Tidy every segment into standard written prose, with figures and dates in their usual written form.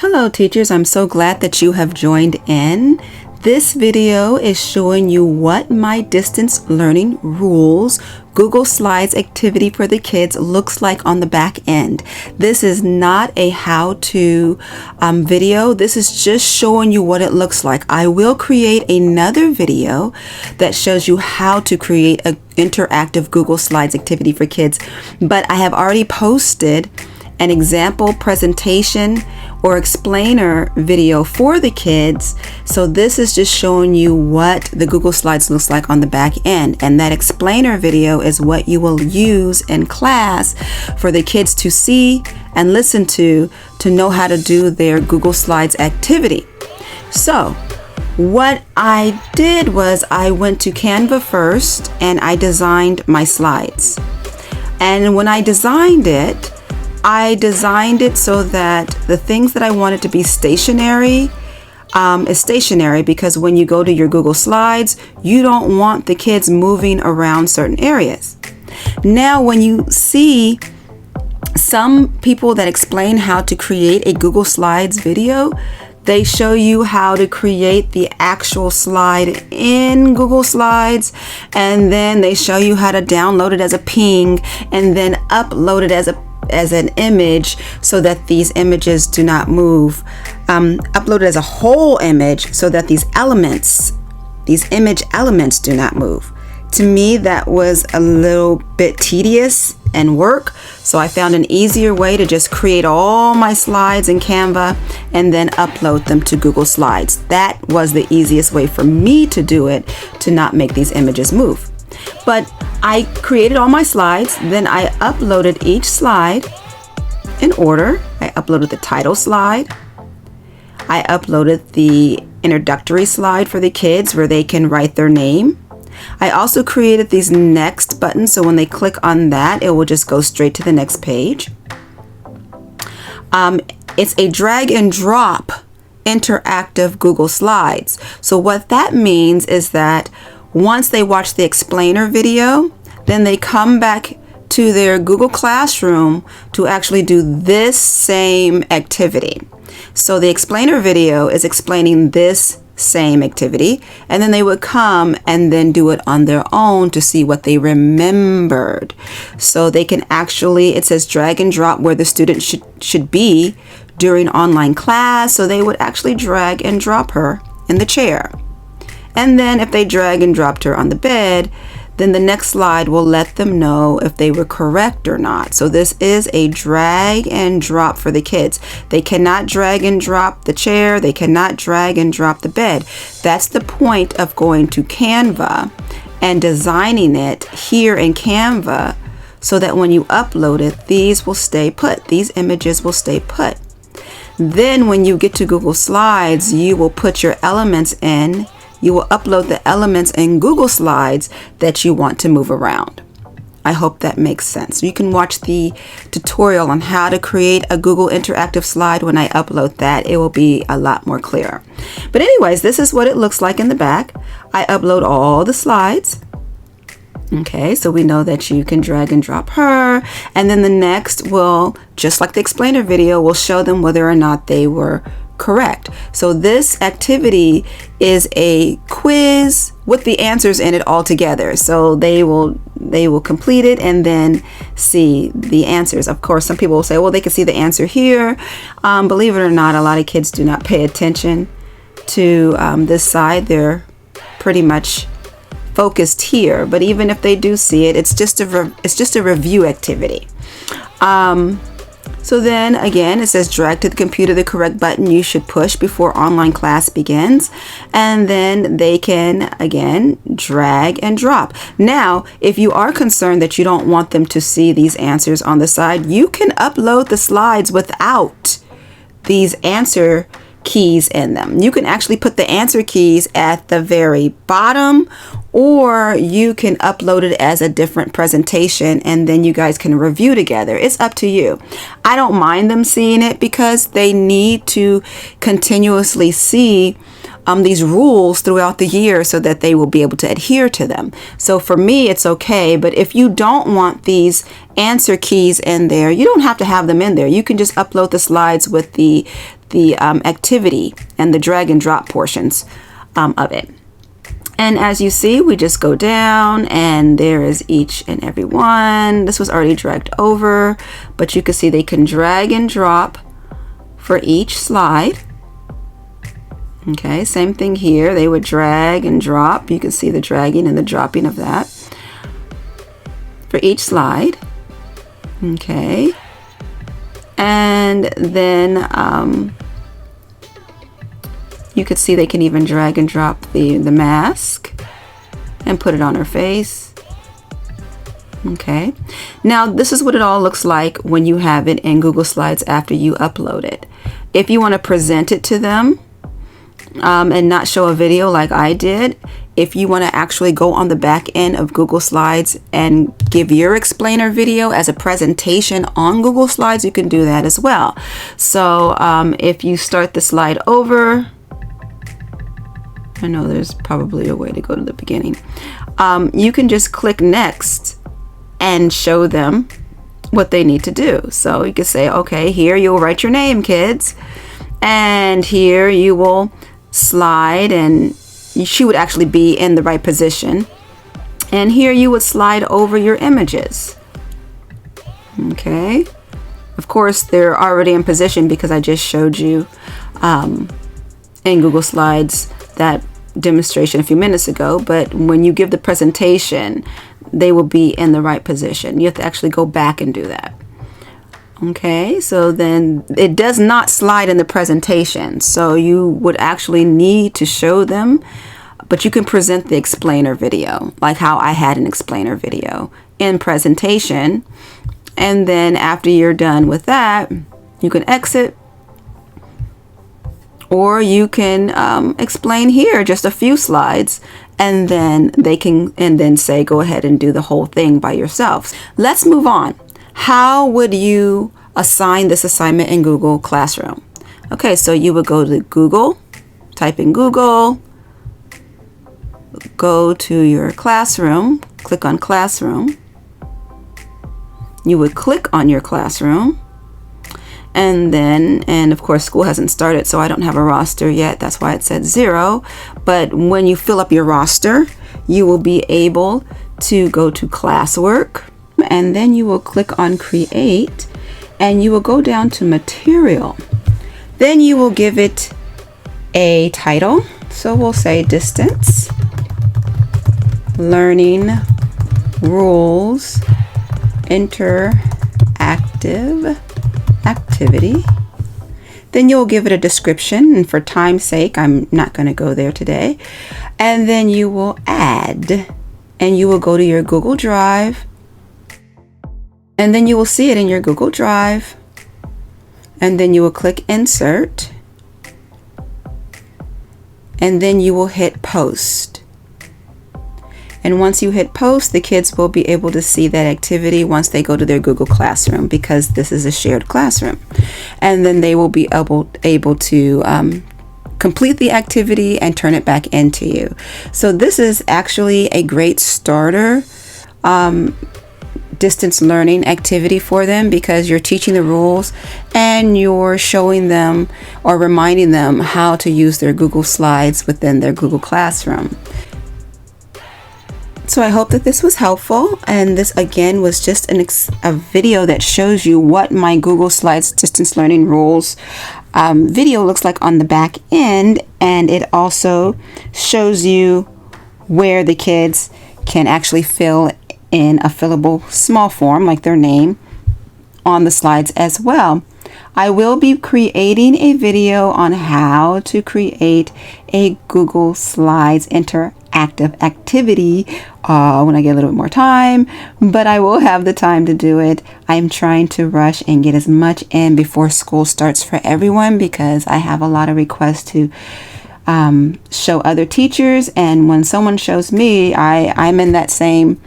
Hello teachers, I'm so glad that you have joined in. This video is showing you what my distance learning rules Google Slides activity for the kids looks like on the back end. This is not a how-to video. This is just showing you what it looks like. I will create another video that shows you how to create an interactive Google Slides activity for kids, but I have already posted an example presentation or explainer video for the kids. So this is just showing you what the Google Slides looks like on the back end. And that explainer video is what you will use in class for the kids to see and listen to know how to do their Google Slides activity. So what I did was I went to Canva first and I designed my slides. And when I designed it so that the things that I wanted to be stationary is stationary, because when you go to your Google Slides, you don't want the kids moving around certain areas. Now, when you see some people that explain how to create a Google Slides video, they show you how to create the actual slide in Google Slides, and then they show you how to download it as a ping and then upload it as an image so that these images do not move. Upload it as a whole image so that these image elements do not move. To me, that was a little bit tedious and work, so I found an easier way to just create all my slides in Canva and then upload them to Google Slides. That was the easiest way for me to do it, to not make these images move. But I created all my slides, then I uploaded each slide in order. I uploaded the title slide. I uploaded the introductory slide for the kids where they can write their name. I also created these next buttons, so when they click on that, it will just go straight to the next page. It's a drag and drop interactive Google Slides. So what that means is that once they watch the explainer video, then they come back to their Google Classroom to actually do this same activity. So the explainer video is explaining this same activity, and then they would come and then do it on their own to see what they remembered. So they can actually, it says drag and drop where the student should be during online class. So they would actually drag and drop her in the chair. And then if they drag and dropped her on the bed, then the next slide will let them know if they were correct or not. So this is a drag and drop for the kids. They cannot drag and drop the chair. They cannot drag and drop the bed. That's the point of going to Canva and designing it here in Canva so that when you upload it, these will stay put. These images will stay put. Then when you get to Google Slides, you will put your elements in. You will upload the elements in Google Slides that you want to move around. I hope that makes sense. You can watch the tutorial on how to create a Google interactive slide. When I upload that, it will be a lot more clear. But anyways, this is what it looks like in the back. I upload all the slides. Okay, so we know that you can drag and drop her. And then the next will, just like the explainer video, will show them whether or not they were correct. So this activity is a quiz with the answers in it all together. So they will complete it and then see the answers. Of course, some people will say, well, they can see the answer here. Believe it or not, a lot of kids do not pay attention to this side. They're pretty much focused here. But even if they do see it, it's just a review activity. So then again, it says drag to the computer the correct button you should push before online class begins. And then they can, again, drag and drop. Now, if you are concerned that you don't want them to see these answers on the side, you can upload the slides without these answer keys in them. You can actually put the answer keys at the very bottom, or you can upload it as a different presentation and then you guys can review together. It's up to you. I don't mind them seeing it because they need to continuously see these rules throughout the year so that they will be able to adhere to them. So for me, it's okay. But if you don't want these answer keys in there, you don't have to have them in there. You can just upload the slides with the activity and the drag and drop portions of it. And as you see, we just go down and there is each and every one. This was already dragged over, but you can see they can drag and drop for each slide. Okay, same thing here. They would drag and drop. You can see the dragging and the dropping of that for each slide. Okay. And then you could see they can even drag and drop the mask and put it on her face. Okay. Now this is what it all looks like when you have it in Google Slides after you upload it. If you want to present it to them and not show a video like I did, if you want to actually go on the back end of Google Slides and give your explainer video as a presentation on Google Slides, you can do that as well. So if you start the slide over, I know there's probably a way to go to the beginning. You can just click next and show them what they need to do. So you can say, okay, here you'll write your name, kids. And here you will slide, and she would actually be in the right position. And here you would slide over your images. Okay. Of course, they're already in position because I just showed you in Google Slides that demonstration a few minutes ago. But when you give the presentation, they will be in the right position. You have to actually go back and do that. Okay, so then it does not slide in the presentation. So you would actually need to show them, but you can present the explainer video, like how I had an explainer video in presentation. And then after you're done with that, you can exit, or you can explain here just a few slides, and then they can, and then say, go ahead and do the whole thing by yourself. Let's move on. How would you assign this assignment in Google Classroom? Okay, so you would go to Google, type in Google, go to your classroom, click on Classroom. You would click on your classroom, and then, and of course school hasn't started, so I don't have a roster yet. That's why it said 0. But when you fill up your roster, you will be able to go to classwork, and then you will click on create, and you will go down to material. Then you will give it a title. So we'll say distance learning rules interactive activity. Then you'll give it a description, and for time's sake, I'm not going to go there today. And then you will add, and you will go to your Google Drive, and then you will see it in your Google Drive, and then you will click insert, and then you will hit post. And once you hit post, the kids will be able to see that activity once they go to their Google Classroom, because this is a shared classroom. And then they will be able to complete the activity and turn it back into you. So this is actually a great starter distance learning activity for them, because you're teaching the rules and you're showing them or reminding them how to use their Google Slides within their Google Classroom. So I hope that this was helpful, and this again was just a video that shows you what my Google Slides distance learning rules video looks like on the back end, and it also shows you where the kids can actually fill in a fillable small form like their name on the slides as well. I will be creating a video on how to create a Google Slides interactive activity when I get a little bit more time, but I will have the time to do it. I'm trying to rush and get as much in before school starts for everyone, because I have a lot of requests to show other teachers, and when someone shows me, I'm in that same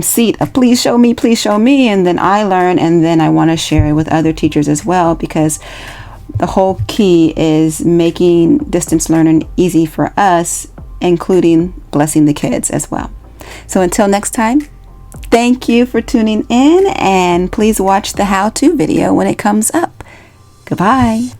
seat of please show me, and then I learn, and then I want to share it with other teachers as well, because the whole key is making distance learning easy for us, including blessing the kids as well. So until next time, thank you for tuning in, and please watch the how-to video when it comes up. Goodbye.